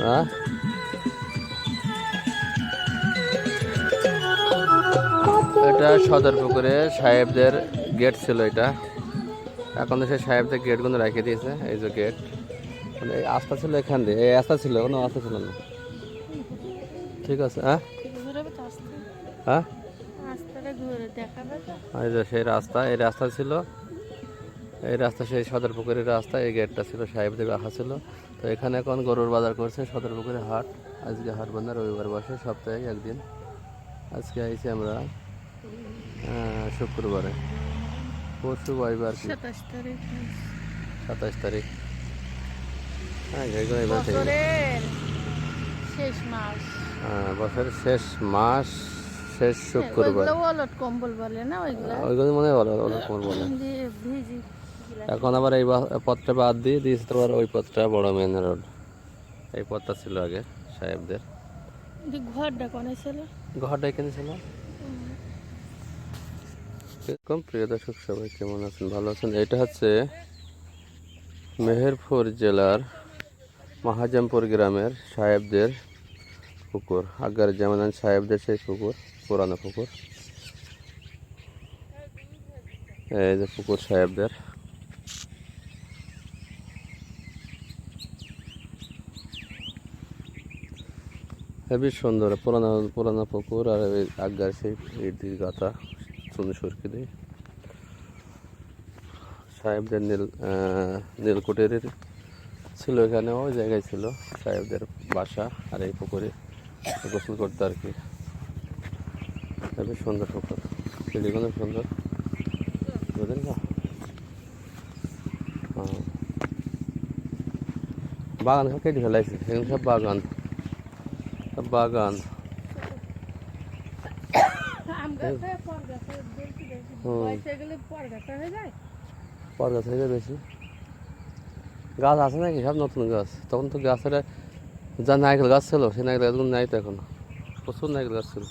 হ্যাঁ, এটা সদরপুকুরে সাহেবদের গেট ছিল এটা। এখন তো সেই সাহেবদের গেটগুলো রেখে দিয়েছে, এই যে গেট। মানে এই আস্থা ছিল এখান দিয়ে, এই আস্থা ছিল, কোনো আস্থা ছিল না। ঠিক আছে। হ্যাঁ হ্যাঁ, এই যে সেই রাস্তা, এই রাস্তা ছিল, এই রাস্তা সেই সদরপুকুরের রাস্তা, এই গেটটা ছিল সাহেবদের রাখা ছিল। তো এখানে এখন গরুর বাজার করছে, সদরপুকুরে হাট। আজকে হাট বন্ধ, রবিবার বসে সপ্তাহে একদিন। আজকে আইছি আমরা শুক্রবারে, পরশু বসবে আর কি, 27 তারিখ। হ্যাঁ, এবার থেকে বছরের শেষ মাস, শেষ শুক্রবার। কম্বল বলে না ওইগুলো মনে হয় ওলট কম্বল বলে। এখন আবার এই পথটা বাদ দিয়ে দিয়েছে তোমার ওই পথটা, বড় মেন রোড। এই পথটা ছিল আগে সাহেবদের। ঘরটা এখানে ছিল। এরকম প্রিয় দর্শক সবাই কেমন আছেন, ভালো আছেন? এটা হচ্ছে মেহেরপুর জেলার মহাজমপুর গ্রামের সাহেবদের পুকুর। আগের যেমন সাহেবদের সেই পুকুর, পুরানো পুকুর। এই যে পুকুর সাহেবদের। হেবি সুন্দর পুরানো পুরানো পুকুর। আর আগের সেই ইট গাথা সুন্দর সুরকি দিয়ে সাহেবদের নীলকুঠির ছিল এখানে, ওই জায়গায় ছিল সাহেবদের বাসা। আর এই পুকুরে গোসল করতে আর কি। হেবি সুন্দর পুকুর, সিঁড়িগুলো সুন্দর, বুঝলেন না? হ্যাঁ, বাগান সব কেটে ফেলাইছে, এখানে সব বাগান, সব বাগান। পর গাছ হয়ে যায় বেশি। গাছ আছে নাকি? সব নতুন গাছ। তখন তো গাছের যা নারকেল গাছ ছিল, সেই নারকেল গাছগুলো নাই তো এখন। প্রচুর নারকেল গাছ ছিল।